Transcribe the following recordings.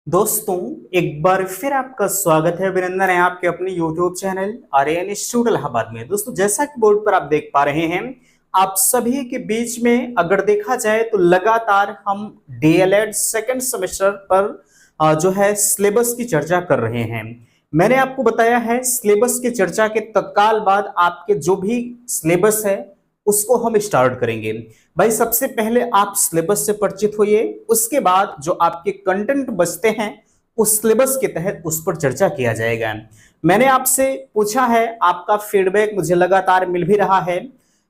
दोस्तों, एक बार फिर आपका स्वागत है। अभिनंदन है आपके अपने YouTube channel Aryan institute Allahabad में। दोस्तों, जैसा कि बोर्ड पर आप देख पा रहे हैं, आप सभी के बीच में अगर देखा जाए तो लगातार हम डीएलएड सेकंड सेमेस्टर पर जो है सिलेबस की चर्चा कर रहे हैं। मैंने आपको बताया है सिलेबस की चर्चा के तत्काल बाद आपके जो भी सिलेबस है उसको हम स्टार्ट करेंगे। भाई, सबसे पहले आप सिलेबस से परिचित होइए, उसके बाद जो आपके कंटेंट बचते हैं उस सिलेबस के तहत उस पर चर्चा किया जाएगा। मैंने आपसे पूछा है, आपका फीडबैक मुझे लगातार मिल भी रहा है।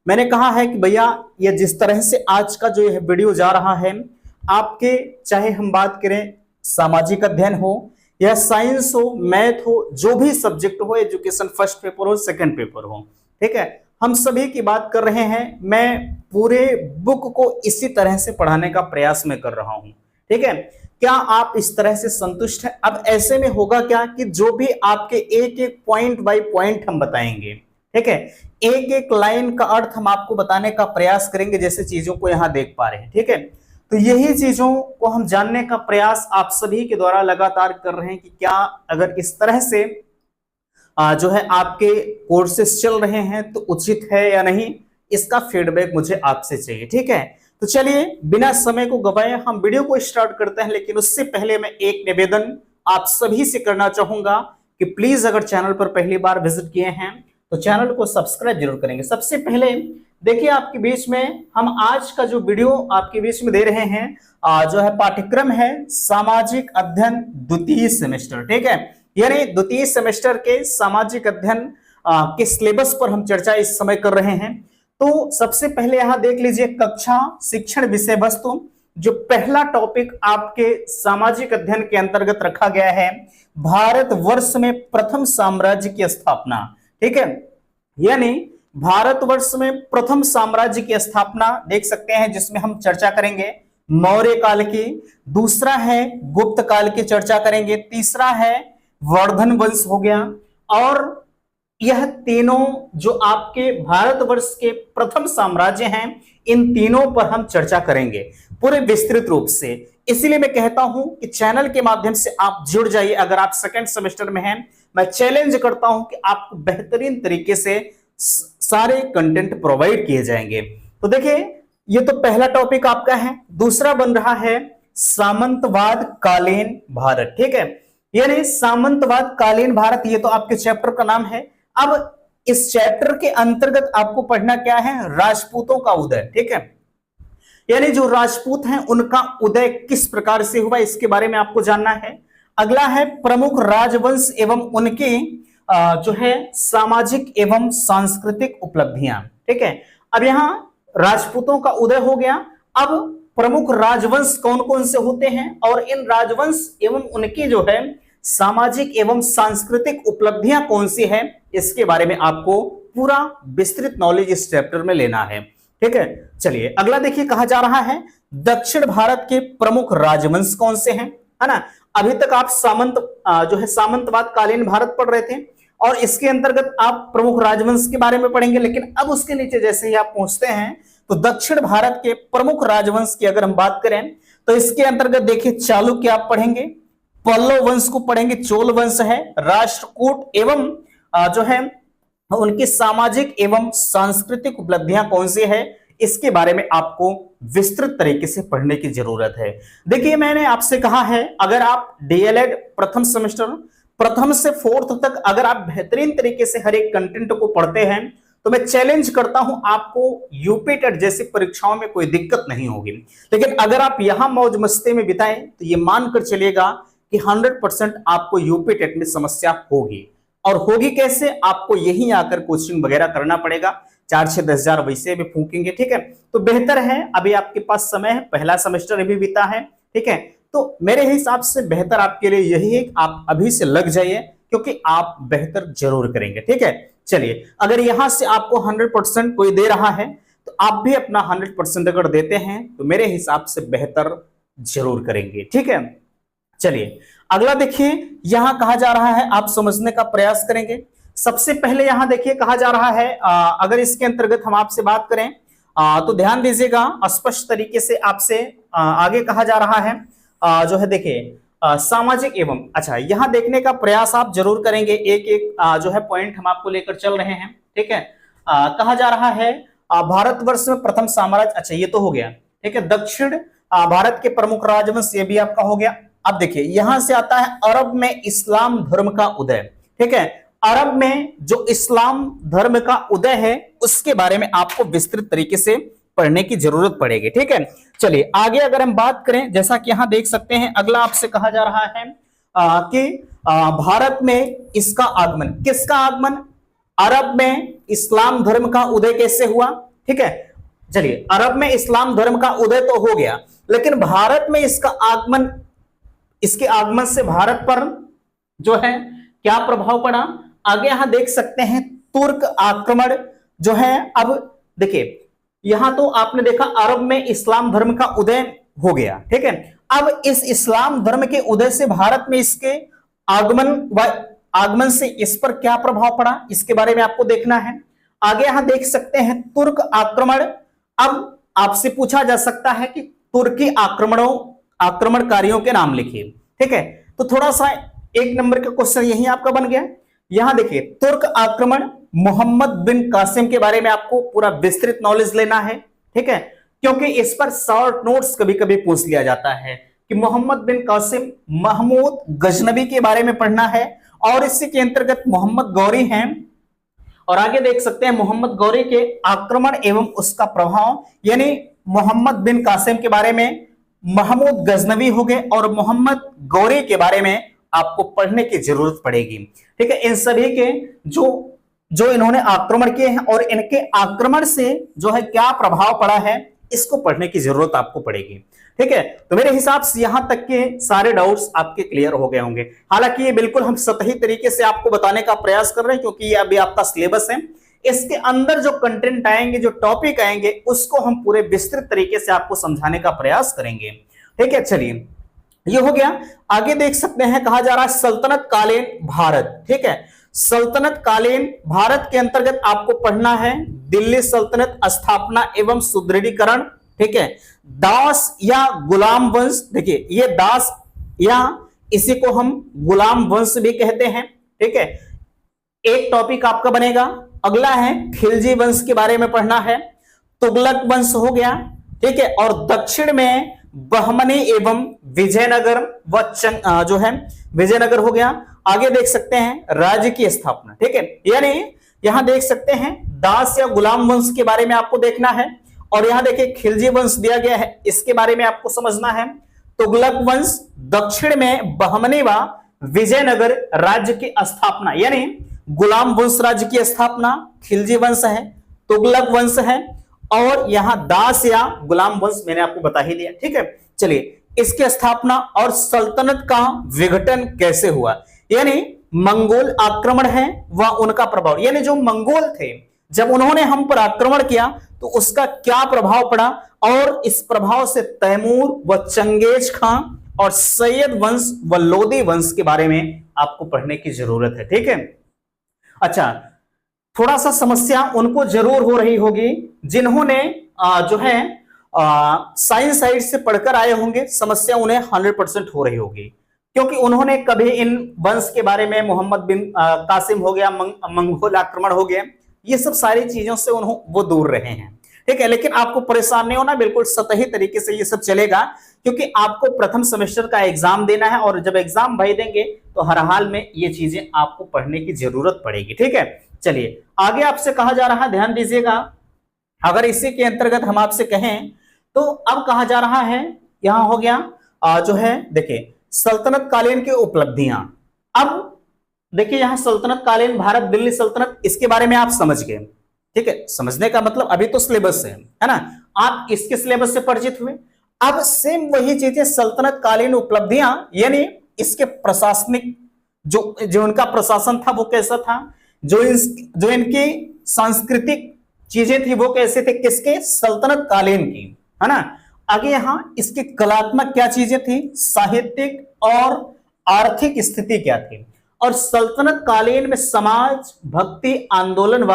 मैंने कहा है कि भैया, ये जिस तरह से आज का जो यह वीडियो जा रहा है, आपके चाहे हम बात करें सामाजिक अध्ययन हो या साइंस हो, मैथ हो, जो भी सब्जेक्ट हो, एजुकेशन फर्स्ट पेपर हो, सेकंड पेपर हो, ठीक है, हम सभी की बात कर रहे हैं। मैं पूरे बुक को इसी तरह से पढ़ाने का प्रयास में कर रहा हूं, ठीक है। क्या आप इस तरह से संतुष्ट हैं? अब ऐसे में होगा क्या कि जो भी आपके एक एक पॉइंट बाय पॉइंट हम बताएंगे, ठीक है, एक एक लाइन का अर्थ हम आपको बताने का प्रयास करेंगे, जैसे चीजों को यहां देख पा रहे हैं, ठीक है। तो यही चीजों को हम जानने का प्रयास आप सभी के द्वारा लगातार कर रहे हैं कि क्या अगर इस तरह से जो है आपके कोर्सेस चल रहे हैं तो उचित है या नहीं, इसका फीडबैक मुझे आपसे चाहिए, ठीक है। तो चलिए बिना समय को गवाए हम वीडियो को स्टार्ट करते हैं। लेकिन उससे पहले मैं एक निवेदन आप सभी से करना चाहूंगा कि प्लीज अगर चैनल पर पहली बार विजिट किए हैं तो चैनल को सब्सक्राइब जरूर करेंगे। सबसे पहले देखिए, आपके बीच में हम आज का जो वीडियो आपके बीच में दे रहे हैं जो है पाठ्यक्रम है सामाजिक अध्ययन द्वितीय सेमेस्टर, ठीक है। यानी द्वितीय सेमेस्टर के सामाजिक अध्ययन के सिलेबस पर हम चर्चा इस समय कर रहे हैं। तो सबसे पहले यहां देख लीजिए, कक्षा शिक्षण विषय वस्तु, जो पहला टॉपिक आपके सामाजिक अध्ययन के अंतर्गत रखा गया है, भारतवर्ष में प्रथम साम्राज्य की स्थापना, ठीक है। यानी भारतवर्ष में प्रथम साम्राज्य की स्थापना देख सकते हैं, जिसमें हम चर्चा करेंगे मौर्य काल की, दूसरा है गुप्त काल की चर्चा करेंगे, तीसरा है वर्धन वंश हो गया, और यह तीनों जो आपके भारतवर्ष के प्रथम साम्राज्य हैं, इन तीनों पर हम चर्चा करेंगे पूरे विस्तृत रूप से। इसीलिए मैं कहता हूं कि चैनल के माध्यम से आप जुड़ जाइए। अगर आप सेकंड सेमेस्टर में हैं, मैं चैलेंज करता हूं कि आपको बेहतरीन तरीके से सारे कंटेंट प्रोवाइड किए जाएंगे। तो देखिए, ये तो पहला टॉपिक आपका है। दूसरा बन रहा है सामंतवाद कालीन भारत, ठीक है। यानी सामंतवाद कालीन भारत, ये तो आपके चैप्टर का नाम है। अब इस चैप्टर के अंतर्गत आपको पढ़ना क्या है? राजपूतों का उदय, ठीक है। यानी जो राजपूत हैं उनका उदय किस प्रकार से हुआ, इसके बारे में आपको जानना है। अगला है प्रमुख राजवंश एवं उनकी जो है सामाजिक एवं सांस्कृतिक उपलब्धियां, ठीक है। अब यहां राजपूतों का उदय हो गया। अब प्रमुख राजवंश कौन कौन से होते हैं और इन राजवंश एवं उनकी जो है सामाजिक एवं सांस्कृतिक उपलब्धियां कौन सी है, इसके बारे में आपको पूरा विस्तृत नॉलेज इस चैप्टर में लेना है, ठीक है। चलिए अगला देखिए, कहा जा रहा है दक्षिण भारत के प्रमुख राजवंश कौन से हैं, है ना। अभी तक आप जो है सामंतवाद कालीन भारत पढ़ रहे थे और इसके अंतर्गत आप प्रमुख राजवंश के बारे में पढ़ेंगे। लेकिन अब उसके नीचे जैसे ही आप पहुंचते हैं तो दक्षिण भारत के प्रमुख राजवंश की अगर हम बात करें तो इसके अंतर्गत देखिए, चालुक्य आप पढ़ेंगे, पल्लव वंश को पढ़ेंगे, चोल वंश है, राष्ट्रकूट एवं जो है उनकी सामाजिक एवं सांस्कृतिक उपलब्धियां कौन सी है, इसके बारे में आपको विस्तृत तरीके से पढ़ने की जरूरत है। देखिए, मैंने आपसे कहा है अगर आप डीएलएड प्रथम सेमेस्टर प्रथम से फोर्थ तक अगर आप बेहतरीन तरीके से हर एक कंटेंट को पढ़ते हैं तो मैं चैलेंज करता हूं आपको यूपी टेट जैसी परीक्षाओं में कोई दिक्कत नहीं होगी। लेकिन अगर आप यहां मौज मस्ती में बिताएं तो ये मानकर चलिएगा कि 100% आपको यूपी टेट में समस्या होगी। और होगी कैसे? आपको यहीं आकर कोचिंग वगैरह करना पड़ेगा, 4-6-10 हजार वैसे भी फूकेंगे, ठीक है। तो बेहतर है, अभी आपके पास समय है, पहला सेमेस्टर अभी बीता है, ठीक है। तो मेरे हिसाब से बेहतर आपके लिए यही है कि आप अभी से लग जाइए, क्योंकि आप बेहतर जरूर करेंगे, ठीक है। चलिए, अगर यहां से आपको 100% कोई दे रहा है तो आप भी अपना 100% अगर देते हैं तो मेरे हिसाब से बेहतर जरूर करेंगे, ठीक है। चलिए अगला देखिए, यहां कहा जा रहा है, आप समझने का प्रयास करेंगे। सबसे पहले यहां देखिए कहा जा रहा है, अगर इसके अंतर्गत हम आपसे बात करें तो ध्यान दीजिएगा, स्पष्ट तरीके से आपसे आगे कहा जा रहा है जो है देखिए सामाजिक एवं, अच्छा यहां देखने का प्रयास आप जरूर करेंगे, एक एक जो है पॉइंट हम आपको लेकर चल रहे हैं। ठीक है, कहा जा रहा है भारतवर्ष में प्रथम साम्राज्य, अच्छा ये तो हो गया। ठीक है, दक्षिण भारत के प्रमुख राजवंश, ये भी आपका हो गया। अब देखिए यहां से आता है अरब में इस्लाम धर्म का उदय। ठीक है, अरब में जो इस्लाम धर्म का उदय है उसके बारे में आपको विस्तृत तरीके से पढ़ने की जरूरत पड़ेगी। ठीक है, चलिए आगे अगर हम बात करें, जैसा कि यहां देख सकते हैं, अगला आपसे कहा जा रहा है कि भारत में इसका आगमन, किसका आगमन, अरब में इस्लाम धर्म का उदय कैसे हुआ। ठीक है, चलिए अरब में इस्लाम धर्म का उदय तो हो गया, लेकिन भारत में इसका आगमन, इसके आगमन से भारत पर जो है क्या प्रभाव पड़ा, आगे यहां देख सकते हैं तुर्क आक्रमण जो है। अब देखिए यहां तो आपने देखा अरब में इस्लाम धर्म का उदय हो गया। ठीक है, अब इस इस्लाम धर्म के उदय से भारत में इसके आगमन से इस पर क्या प्रभाव पड़ा, इसके बारे में आपको देखना है। आगे यहां देख सकते हैं तुर्क आक्रमण। अब आपसे पूछा जा सकता है कि तुर्की आक्रमणकारियों के नाम लिखिए। ठीक है, तो थोड़ा सा एक नंबर का क्वेश्चन यही आपका बन गया। यहां देखिए तुर्क आक्रमण, मोहम्मद बिन कासिम के बारे में आपको पूरा विस्तृत नॉलेज लेना है। ठीक है, क्योंकि इस पर शॉर्ट नोट्स कभी कभी पूछ लिया जाता है कि मोहम्मद बिन कासिम, महमूद गजनबी के बारे में पढ़ना है, और इसी के अंतर्गत मोहम्मद गौरी हैं। और आगे देख सकते हैं मोहम्मद गौरी के आक्रमण एवं उसका प्रभाव, यानी मोहम्मद बिन कासिम के बारे में महमूद गजनवी हो गए, और मोहम्मद गौरी के बारे में आपको पढ़ने की जरूरत पड़ेगी। ठीक है, इन सभी के जो इन्होंने आक्रमण किए हैं और इनके आक्रमण से जो है क्या प्रभाव पड़ा है, इसको पढ़ने की जरूरत आपको पड़ेगी। ठीक है, तो मेरे हिसाब से यहां तक के सारे डाउट्स आपके क्लियर हो गए होंगे। हालांकि ये बिल्कुल हम सतही तरीके से आपको बताने का प्रयास कर रहे हैं, क्योंकि ये अभी आपका सिलेबस है। इसके अंदर जो कंटेंट आएंगे, जो टॉपिक आएंगे, उसको हम पूरे विस्तृत तरीके से आपको समझाने का प्रयास करेंगे। ठीक है, चलिए ये हो गया। आगे देख सकते हैं, कहा जा रहा है सल्तनत कालीन भारत। ठीक है, सल्तनत कालीन भारत के अंतर्गत आपको पढ़ना है दिल्ली सल्तनत स्थापना एवं सुदृढ़ीकरण। ठीक है, दास या गुलाम वंश, देखिए ये दास या इसी को हम गुलाम वंश भी कहते हैं। ठीक है, एक टॉपिक आपका बनेगा। अगला है खिलजी वंश के बारे में पढ़ना है, तुगलक वंश हो गया। ठीक है, और दक्षिण में बहमनी एवं विजयनगर व जो है विजयनगर हो गया। आगे देख सकते हैं राज्य की स्थापना। ठीक है, यानी यहां देख सकते हैं दास या गुलाम वंश के बारे में आपको देखना है, और यहां देखिए खिलजी वंश दिया गया है, इसके बारे में आपको समझना है। तुगलक वंश, दक्षिण में बहमनी व विजयनगर राज्य की स्थापना, यानी गुलाम वंश राज्य की स्थापना खिलजी वंश है, तुगलक वंश है, और यहां दास या गुलाम वंश मैंने आपको बता ही दिया। ठीक है, चलिए इसकी स्थापना और सल्तनत का विघटन कैसे हुआ, यानी मंगोल आक्रमण है व उनका प्रभाव, यानी जो मंगोल थे जब उन्होंने हम पर आक्रमण किया तो उसका क्या प्रभाव पड़ा, और इस प्रभाव से तैमूर व चंगेज खां और सैयद वंश व लोदी वंश के बारे में आपको पढ़ने की जरूरत है। ठीक है, अच्छा थोड़ा सा समस्या उनको जरूर हो रही होगी जिन्होंने जो है साइंस साइड से पढ़कर आए होंगे, समस्या उन्हें 100% हो रही होगी, क्योंकि उन्होंने कभी इन वंश के बारे में, मोहम्मद बिन कासिम हो गया, मंगोल आक्रमण हो गया, ये सब सारी चीजों से वो दूर रहे हैं। ठीक है, लेकिन आपको परेशान नहीं होना, बिल्कुल सतही तरीके से ये सब चलेगा, क्योंकि आपको प्रथम सेमेस्टर का एग्जाम देना है, और जब एग्जाम भाई देंगे तो हर हाल में ये चीजें आपको पढ़ने की जरूरत पड़ेगी। ठीक है, चलिए आगे आपसे कहा जा रहा है, ध्यान दीजिएगा, अगर इसी के अंतर्गत हम आपसे कहें तो अब कहा जा रहा है, यहां हो गया जो है देखिए सल्तनत कालीन की उपलब्धियां। अब देखिए यहां सल्तनत कालीन भारत दिल्ली सल्तनत, इसके बारे में आप समझ गए। ठीक है, समझने का मतलब अभी तो सिलेबस है ना, आप इसके सिलेबस से परिचित हुए। अब सेम वही चीजें सल्तनत कालीन उपलब्धियां, यानी इसके प्रशासनिक जो उनका प्रशासन था वो कैसा था, जो इनकी सांस्कृतिक चीजें थी वो कैसे थे, किसके, सल्तनत कालीन की, है ना। आगे यहां इसकी कलात्मक क्या चीजें थी, साहित्यिक और आर्थिक स्थिति क्या थी, और सल्तनत कालीन में समाज भक्ति आंदोलन व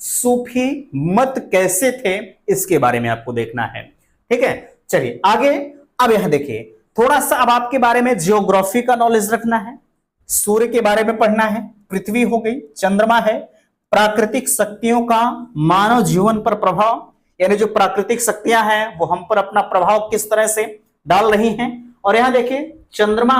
सूफी मत कैसे थे, इसके बारे में आपको देखना है। ठीक है, चलिए आगे। अब यहां देखिए थोड़ा सा अब आपके बारे में जियोग्राफी का नॉलेज रखना है, सूर्य के बारे में पढ़ना है, पृथ्वी हो गई, चंद्रमा है, प्राकृतिक शक्तियों का मानव जीवन पर प्रभाव, यानी जो प्राकृतिक शक्तियां हैं वो हम पर अपना प्रभाव किस तरह से डाल रही हैं। और यहां देखिए चंद्रमा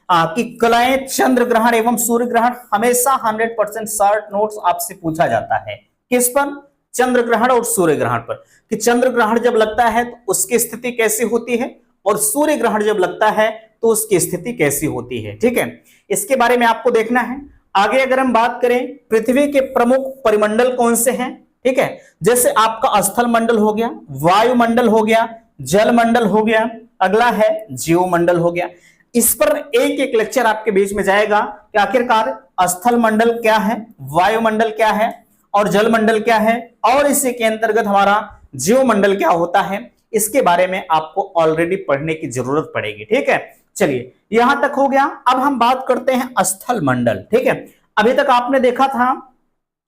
की कलाएं, चंद्र ग्रहण एवं सूर्य ग्रहण, हमेशा 100% शॉर्ट नोट्स आपसे पूछा जाता है। किस पर? चंद्र ग्रहण और सूर्य ग्रहण पर, कि चंद्र ग्रहण जब लगता है तो उसकी स्थिति कैसी होती है और सूर्य ग्रहण जब लगता है तो उसकी स्थिति कैसी होती है। ठीक है, इसके बारे में आपको देखना है। आगे अगर हम बात करें, पृथ्वी के प्रमुख परिमंडल कौन से हैं? ठीक है, जैसे आपका स्थल मंडल हो गया, वायुमंडल हो गया, जल मंडल हो गया, अगला है जीवमंडल हो गया। इस पर एक एक लेक्चर आपके बीच में जाएगा कि आखिरकार स्थल मंडल क्या है, वायुमंडल क्या है और जल मंडल क्या है, और इसी के अंतर्गत हमारा जीवमंडल क्या होता है। इसके बारे में आपको ऑलरेडी पढ़ने की जरूरत पड़ेगी। ठीक है, चलिए यहां तक हो गया। अब हम बात करते हैं स्थल मंडल। ठीक है, अभी तक आपने देखा था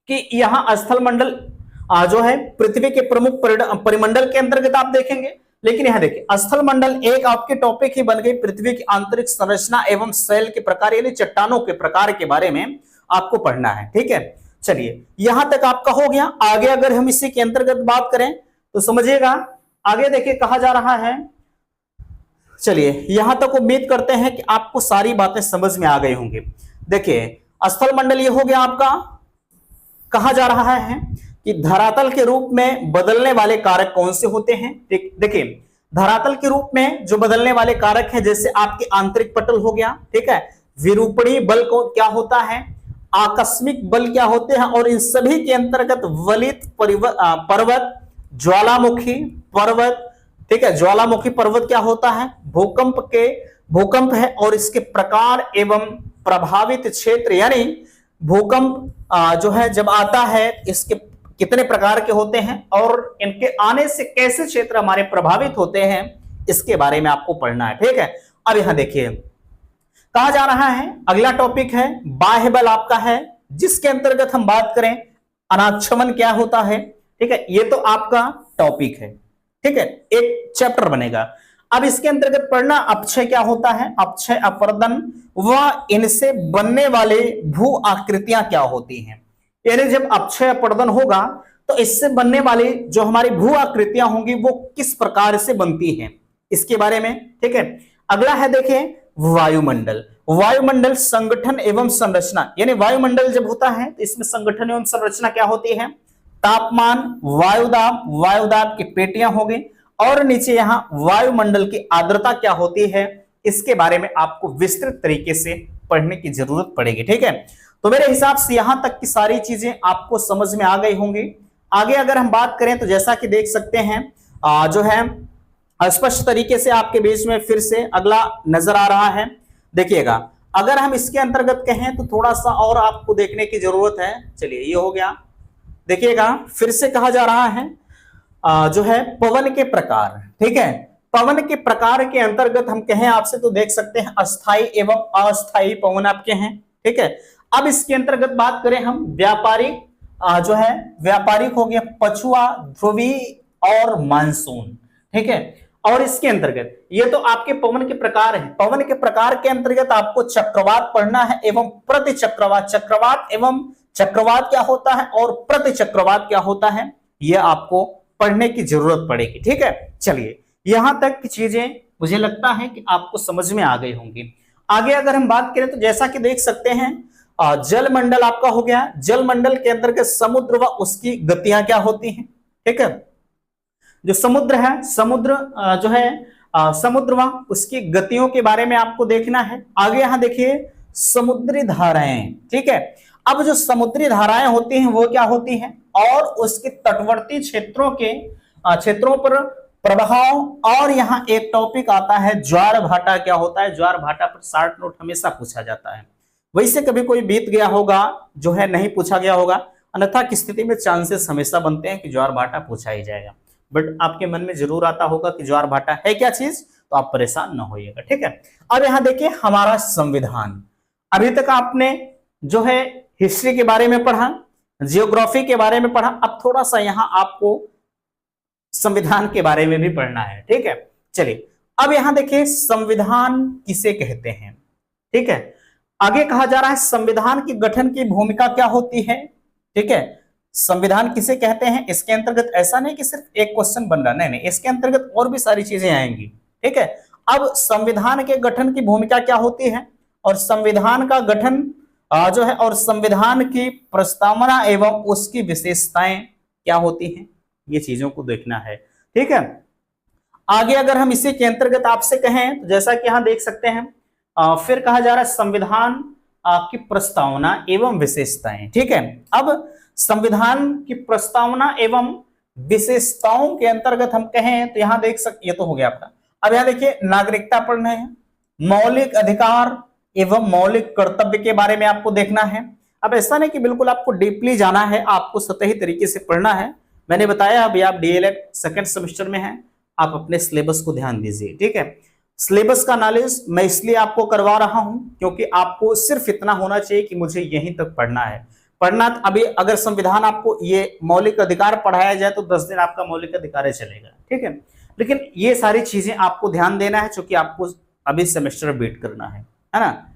कि यहां स्थल मंडल जो है पृथ्वी के प्रमुख परिमंडल के अंतर्गत आप देखेंगे, लेकिन यहां देखिए स्थल मंडल एक आपके टॉपिक ही बन गई, पृथ्वी की आंतरिक संरचना एवं शैल के प्रकार यानी चट्टानों के प्रकार के बारे में आपको पढ़ना है। ठीक है, चलिए यहां तक आपका हो गया। आगे अगर हम इसी के अंतर्गत बात करें तो समझिएगा, आगे देखिए कहा जा रहा है, चलिए यहां तक उम्मीद करते हैं कि आपको सारी बातें समझ में आ गई होंगी। देखिए स्थल मंडल ये हो गया आपका, कहा जा रहा है कि धरातल के रूप में बदलने वाले कारक कौन से होते हैं। देखिए धरातल के रूप में जो बदलने वाले कारक हैं, जैसे आपके आंतरिक पटल हो गया, ठीक है, विरूपणीय बल को क्या होता है, आकस्मिक बल क्या होते हैं, और इन सभी के अंतर्गत वलित पर्वत, ज्वालामुखी पर्वत, ठीक है, ज्वालामुखी पर्वत क्या होता है, भूकंप है, और इसके प्रकार एवं प्रभावित क्षेत्र, यानी भूकंप जो है जब आता है इसके कितने प्रकार के होते हैं और इनके आने से कैसे क्षेत्र हमारे प्रभावित होते हैं, इसके बारे में आपको पढ़ना है। ठीक है, अब यहां देखिए कहा जा रहा है, अगला टॉपिक है बाह्य बल आपका है, जिसके अंतर्गत हम बात करें अनाच्छवन क्या होता है। ठीक है, ये तो आपका टॉपिक है। ठीक है, एक चैप्टर बनेगा। अब इसके अंतर्गत पढ़ना अपक्षय क्या होता है, अपक्षय, अपर्दन व इनसे बनने वाले भू आकृतियां क्या होती हैं, यानी जब अपक्षय अपर्दन होगा तो इससे बनने वाली जो हमारी भू आकृतियां होंगी वो किस प्रकार से बनती हैं, इसके बारे में। ठीक है, अगला है देखिए वायुमंडल। वायुमंडल संगठन एवं संरचना, यानी वायुमंडल जब होता है तो इसमें संगठन एवं संरचना क्या होती है, तापमान, वायुदाब, वायुदाब की पेटियां हो गई, और नीचे यहां वायुमंडल की आर्द्रता क्या होती है, इसके बारे में आपको विस्तृत तरीके से पढ़ने की जरूरत पड़ेगी। ठीक है, तो मेरे हिसाब से यहां तक की सारी चीजें आपको समझ में आ गई होंगी। आगे अगर हम बात करें तो जैसा कि देख सकते हैं जो है स्पष्ट तरीके से आपके बीच में फिर से अगला नजर आ रहा है। देखिएगा, अगर हम इसके अंतर्गत कहें तो थोड़ा सा और आपको देखने की जरूरत है। चलिए ये हो गया। देखिएगा फिर से कहा जा रहा है जो है पवन के प्रकार। ठीक है, पवन के प्रकार के अंतर्गत हम कहें आपसे तो देख सकते हैं अस्थाई एवं अस्थाई पवन आपके हैं। ठीक है, अब इसके अंतर्गत बात करें हम व्यापारिक जो है व्यापारिक हो गया पछुआ, ध्रुवी और मानसून। ठीक है, और इसके अंतर्गत ये तो आपके पवन के प्रकार हैं। पवन के प्रकार के अंतर्गत आपको चक्रवात पढ़ना है एवं प्रति चक्रवात, चक्रवात एवं चक्रवात क्या होता है और प्रति चक्रवात क्या होता है, यह आपको पढ़ने की जरूरत पड़ेगी। ठीक है, चलिए यहां तक की चीजें मुझे लगता है कि आपको समझ में आ गई होंगी। आगे अगर हम बात करें तो जैसा कि देख सकते हैं जल मंडल आपका हो गया। जल मंडल के अंतर्गत समुद्र व उसकी गतियां क्या होती हैं। ठीक है, जो समुद्र है, समुद्र जो है समुद्र व उसकी गतियों के बारे में आपको देखना है। आगे यहां देखिए समुद्री धाराएं। ठीक है, अब जो समुद्री धाराएं होती हैं वो क्या होती हैं और उसके तटवर्ती क्षेत्रों पर प्रभाव। और यहां एक टॉपिक आता है ज्वार भाटा क्या होता है। ज्वार भाटा पर शॉर्ट नोट हमेशा पूछा जाता है। वैसे कभी कोई बीत गया होगा जो है नहीं पूछा गया होगा, अन्यथा की स्थिति में चांसेस हमेशा बनते हैं कि ज्वार भाटा पूछा ही जाएगा, बट आपके मन में जरूर आता होगा कि ज्वार भाटा है क्या चीज, तो आप परेशान न होइएगा। ठीक है, अब यहां देखिए हमारा संविधान। अभी तक आपने जो है हिस्ट्री के बारे में पढ़ा, जियोग्राफी के बारे में पढ़ा, अब थोड़ा सा यहां आपको संविधान के बारे में भी पढ़ना है। ठीक है, चलिए अब यहां देखिए संविधान किसे कहते हैं, ठीक है। आगे कहा जा रहा है संविधान के गठन की भूमिका क्या होती है, ठीक है। संविधान किसे कहते हैं, इसके अंतर्गत ऐसा नहीं कि सिर्फ एक क्वेश्चन बन रहा, नहीं नहीं, इसके अंतर्गत और भी सारी चीजें आएंगी, ठीक है। अब संविधान के गठन की भूमिका क्या होती है और संविधान का गठन जो है और संविधान की प्रस्तावना एवं उसकी विशेषताएं क्या होती हैं, ये चीजों को देखना है, ठीक है। आगे अगर हम इसी के अंतर्गत आपसे कहें तो जैसा कि यहां देख सकते हैं फिर कहा जा रहा है संविधान की प्रस्तावना एवं विशेषताएं, ठीक है। अब संविधान की प्रस्तावना एवं विशेषताओं के अंतर्गत हम कहें तो यहां देख सकते, ये तो हो गया आपका। अब यहां देखिए नागरिकता पढ़ना है, मौलिक अधिकार एवं मौलिक कर्तव्य के बारे में आपको देखना है। अब ऐसा नहीं कि बिल्कुल आपको डीपली जाना है, आपको सतही तरीके से पढ़ना है। मैंने बताया अभी आप डीएलएड सेकंड सेमेस्टर में हैं, आप अपने सिलेबस को ध्यान दीजिए, ठीक है। सिलेबस का नॉलेज मैं इसलिए आपको करवा रहा हूं क्योंकि आपको सिर्फ इतना होना चाहिए कि मुझे यहीं तक पढ़ना है। पढ़ना अभी अगर संविधान आपको ये मौलिक अधिकार पढ़ाया जाए तो 10 दिन आपका मौलिक अधिकार चलेगा, ठीक है। लेकिन ये सारी चीजें आपको ध्यान देना है क्योंकि आपको अभी सेमेस्टर बीट करना है ना।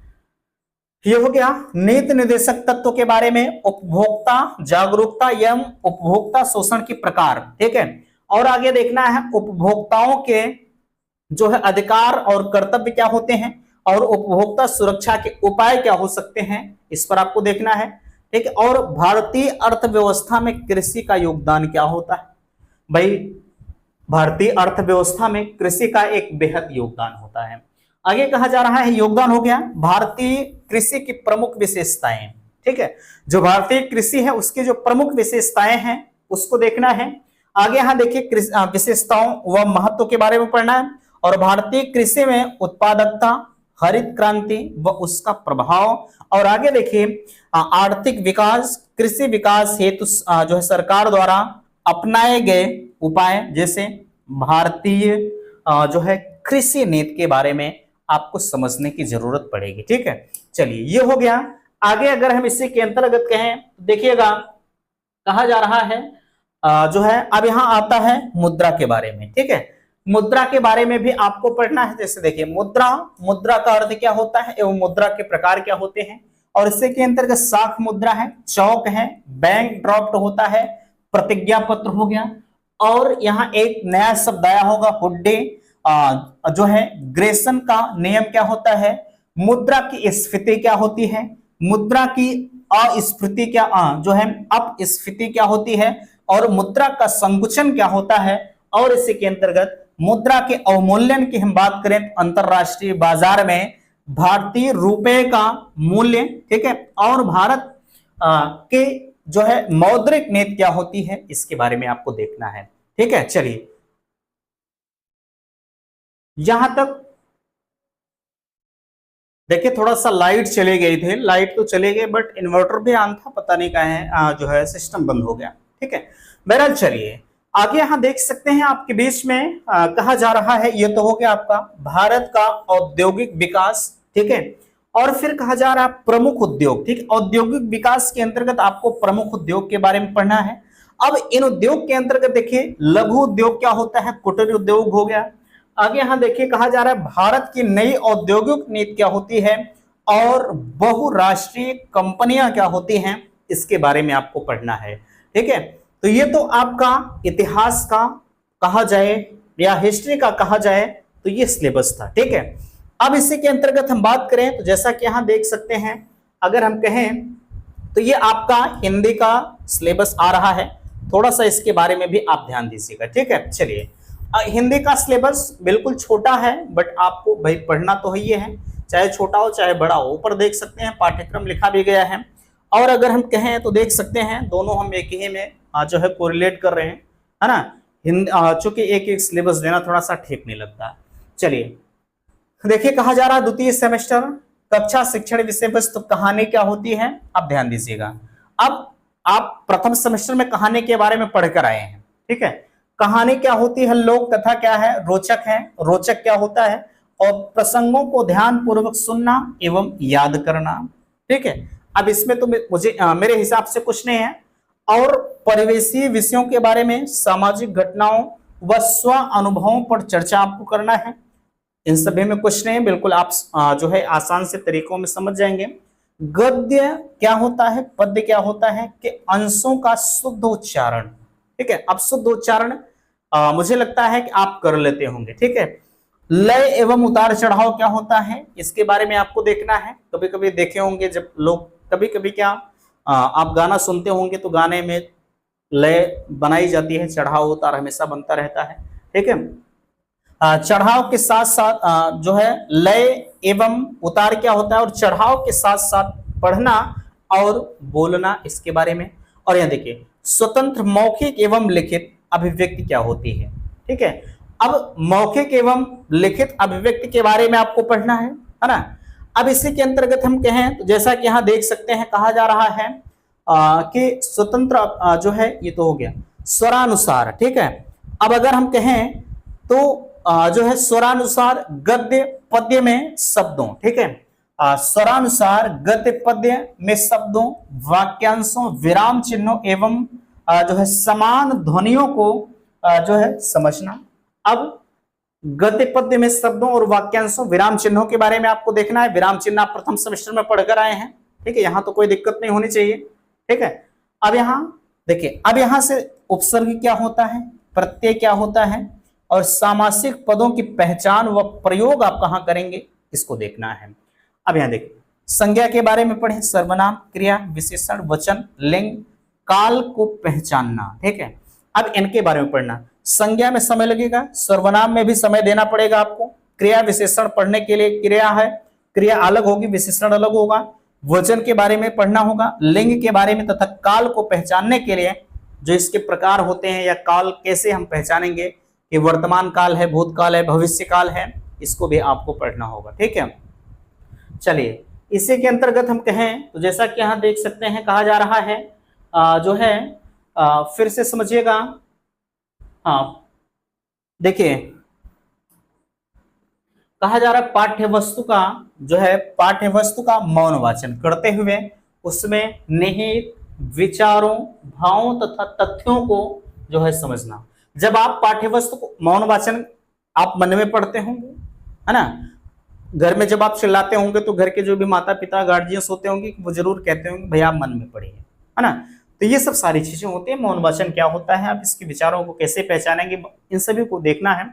ये हो गया नीति निर्देशक तत्व के बारे में, उपभोक्ता जागरूकता एवं उपभोक्ता शोषण की प्रकार, ठीक है। और आगे देखना है उपभोक्ताओं के जो है अधिकार और कर्तव्य क्या होते हैं और उपभोक्ता सुरक्षा के उपाय क्या हो सकते हैं, इस पर आपको देखना है, ठीक है। और भारतीय अर्थव्यवस्था में कृषि का योगदान क्या होता है, भाई भारतीय अर्थव्यवस्था में कृषि का एक बेहद योगदान होता है। आगे कहा जा रहा है योगदान हो गया भारतीय कृषि की प्रमुख विशेषताएं, ठीक है। जो भारतीय कृषि है उसकी जो प्रमुख विशेषताएं हैं उसको देखना है। आगे यहां देखिए विशेषताओं व महत्व के बारे में पढ़ना है और भारतीय कृषि में उत्पादकता, हरित क्रांति व उसका प्रभाव। और आगे देखिए आर्थिक विकास, कृषि विकास हेतु जो है सरकार द्वारा अपनाए गए उपाय, जैसे भारतीय जो है कृषि नीति के बारे में आपको समझने की जरूरत पड़ेगी, ठीक है। चलिए ये हो गया। आगे अगर हम इसी के अंतर्गत कहें तो देखिएगा कहा जा रहा है जो है अब यहां आता है मुद्रा के बारे में, ठीक है। मुद्रा के बारे में भी आपको पढ़ना है। जैसे देखिए मुद्रा, मुद्रा का अर्थ क्या होता है एवं मुद्रा के प्रकार क्या होते हैं, और इससे के अंतर्गत साख मुद्रा है, चौक है, बैंक ड्राफ्ट होता है, प्रतिज्ञा पत्र हो गया, और यहाँ एक नया शब्द आया होगा हुड्डे जो है ग्रेसन का नियम क्या होता है, मुद्रा की स्फीति क्या होती है, मुद्रा की अस्फीति क्या जो है अपस्फीति क्या होती है, और मुद्रा का संकुचन क्या होता है। और इसी के अंतर्गत मुद्रा के अवमूल्यन की हम बात करें तो अंतरराष्ट्रीय बाजार में भारतीय रुपए का मूल्य, ठीक है, और भारत के जो है मौद्रिक नीति क्या होती है, इसके बारे में आपको देखना है, ठीक है। चलिए यहां तक देखिए थोड़ा सा लाइट चले गई थी, लाइट तो चले गए बट इन्वर्टर भी ऑन था, पता नहीं कहाँ जो है सिस्टम बंद हो गया, ठीक है। बहरहाल चलिए आगे यहां देख सकते हैं आपके बीच में कहा जा रहा है, ये तो हो गया आपका भारत का औद्योगिक विकास, ठीक है। और फिर कहा जा रहा है प्रमुख उद्योग, ठीक। औद्योगिक विकास के अंतर्गत आपको प्रमुख उद्योग के बारे में पढ़ना है। अब इन उद्योग के अंतर्गत देखिए लघु उद्योग क्या होता है, कुटीर उद्योग हो गया। आगे यहां देखिए कहा जा रहा है भारत की नई औद्योगिक नीति क्या होती है और बहुराष्ट्रीय कंपनियां क्या होती हैं, इसके बारे में आपको पढ़ना है, ठीक है। तो ये तो आपका इतिहास का कहा जाए या हिस्ट्री का कहा जाए तो ये सिलेबस था, ठीक है। अब इसी के अंतर्गत हम बात करें तो जैसा कि यहां देख सकते हैं, अगर हम कहें तो ये आपका हिंदी का सिलेबस आ रहा है, थोड़ा सा इसके बारे में भी आप ध्यान दीजिएगा, ठीक है। चलिए हिंदी का सिलेबस बिल्कुल छोटा है बट आपको भाई पढ़ना तो ही है, चाहे छोटा हो चाहे बड़ा हो। ऊपर देख सकते हैं पाठ्यक्रम लिखा भी गया है, और अगर हम कहें तो देख सकते हैं दोनों हम एक ही में जो है कोरिलेट कर रहे हैं, है ना। हिंदी चूंकि एक एक सिलेबस देना थोड़ा सा ठीक नहीं लगता। चलिए देखिए कहा जा रहा है द्वितीय सेमेस्टर कक्षा शिक्षण विषय वस्तु कहानी क्या होती है, आप ध्यान दीजिएगा। अब आप प्रथम सेमेस्टर में कहानी के बारे में पढ़कर आए हैं, ठीक है। कहानी क्या होती है, लोक कथा क्या है, रोचक है, रोचक क्या होता है, और प्रसंगों को ध्यान पूर्वक सुनना एवं याद करना, ठीक है। अब इसमें तो मुझे मेरे हिसाब से कुछ नहीं है। और परिवेशीय विषयों के बारे में, सामाजिक घटनाओं व स्व अनुभवों पर चर्चा आपको करना है। इन सभी में कुछ नहीं, बिल्कुल आप जो है आसान से तरीकों में समझ जाएंगे। गद्य क्या होता है, पद्य क्या होता है कि अंशों का शुद्ध उच्चारण। ठीक है, अब शुद्ध उच्चारण मुझे लगता है कि आप कर लेते होंगे। ठीक है, लय एवं उतार चढ़ाव क्या होता है इसके बारे में आपको देखना है। कभी कभी देखे होंगे जब लोग कभी कभी क्या आप गाना सुनते होंगे तो गाने में लय बनाई जाती है, चढ़ाव उतार हमेशा बनता रहता है। ठीक है, चढ़ाव के साथ साथ जो है लय एवं उतार क्या होता है और चढ़ाव के साथ साथ पढ़ना और बोलना इसके बारे में। और यहां देखिए स्वतंत्र मौखिक एवं लिखित अभिव्यक्ति क्या होती है। ठीक है, अब मौखिक एवं लिखित अभिव्यक्ति के बारे में आपको पढ़ना है ना। अब इसी के अंतर्गत हम कहें तो जैसा कि यहां देख सकते हैं कहा जा रहा है कि स्वतंत्र जो है ये तो हो गया स्वरानुसार। ठीक है, अब अगर हम कहें तो जो है स्वरानुसार गद्य पद्य में शब्दों। ठीक है, स्वरानुसार गद्य पद्य में शब्दों, वाक्यांशों, विराम चिन्हों एवं जो है समान ध्वनियों को जो है समझना। अब गद्य पद्य में शब्दों और वाक्यांशों, विराम चिन्हों के बारे में आपको देखना है। विराम चिन्ह आप प्रथम सेमेस्टर में पढ़कर आए हैं। ठीक है, यहां तो कोई दिक्कत नहीं होनी चाहिए। ठीक है, अब यहां देखिए, अब यहां से उपसर्ग क्या होता है, प्रत्यय क्या होता है और सामासिक पदों की पहचान व प्रयोग आप कहां करेंगे इसको देखना है। अब यहां देखिए संज्ञा के बारे में पढ़ें, सर्वनाम, क्रिया, विशेषण, वचन, लिंग, काल को पहचानना। ठीक है, अब इनके बारे में पढ़ना। संज्ञा में समय लगेगा, सर्वनाम में भी समय देना पड़ेगा आपको। क्रिया विशेषण पढ़ने के लिए क्रिया है, क्रिया अलग होगी, विशेषण अलग होगा। वचन के बारे में पढ़ना होगा, लिंग के बारे में, तथा काल को पहचानने के लिए जो इसके प्रकार होते हैं या काल कैसे हम पहचानेंगे कि वर्तमान काल है, भूतकाल है, भविष्य काल है, इसको भी आपको पढ़ना होगा। ठीक है, चलिए इसी के अंतर्गत हम कहें तो जैसा कि यहां देख सकते हैं कहा जा रहा है जो है फिर से समझिएगा। हाँ देखिए कहा जा रहा है पाठ्य वस्तु का जो है पाठ्य वस्तु का मौन वाचन करते हुए उसमें निहित विचारों, भावों तथा तथ्यों को जो है समझना। जब आप पाठ्य वस्तु को मौन वाचन आप मन में पढ़ते होंगे, है ना, घर में जब आप चिल्लाते होंगे तो घर के जो भी माता पिता गार्जियंस होते होंगे वो जरूर कहते होंगे भैया आप मन में पढ़िए, है ना। तो ये सब सारी चीजें होती है। मौन वाचन क्या होता है, आप इसके विचारों को कैसे पहचानेंगे, इन सभी को देखना है।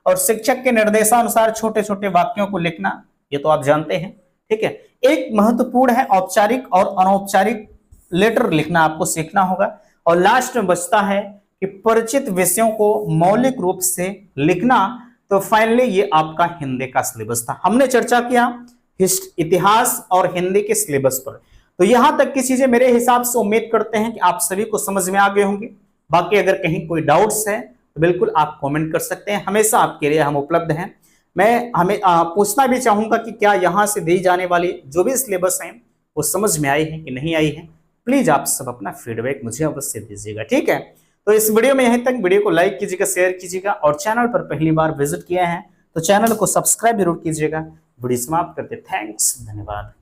और शिक्षक के निर्देशानुसार छोटे छोटे वाक्यों को लिखना, ये तो आप जानते हैं। ठीक है, एक महत्वपूर्ण है औपचारिक और अनौपचारिक लेटर लिखना आपको सीखना होगा। और लास्ट में बचता है कि परिचित विषयों को मौलिक रूप से लिखना। तो फाइनली ये आपका हिंदी का सिलेबस था। हमने चर्चा किया इतिहास और हिंदी के सिलेबस पर। तो यहां तक की चीजें मेरे हिसाब से उम्मीद करते हैं कि आप सभी को समझ में आ गए होंगे। बाकी अगर कहीं कोई डाउट्स है तो बिल्कुल आप कमेंट कर सकते हैं, हमेशा आपके लिए हम उपलब्ध हैं। मैं हमें पूछना भी चाहूंगा कि क्या यहां से दी जाने वाली जो भी सिलेबस है वो समझ में आई है कि नहीं आई है। प्लीज आप सब अपना फीडबैक मुझे अवश्य दीजिएगा। ठीक है, तो इस वीडियो में यहीं तक। वीडियो को लाइक कीजिएगा, शेयर कीजिएगा और चैनल पर पहली बार विजिट किया है तो चैनल को सब्सक्राइब जरूर कीजिएगा। वीडियो समाप्त करते, थैंक्स, धन्यवाद।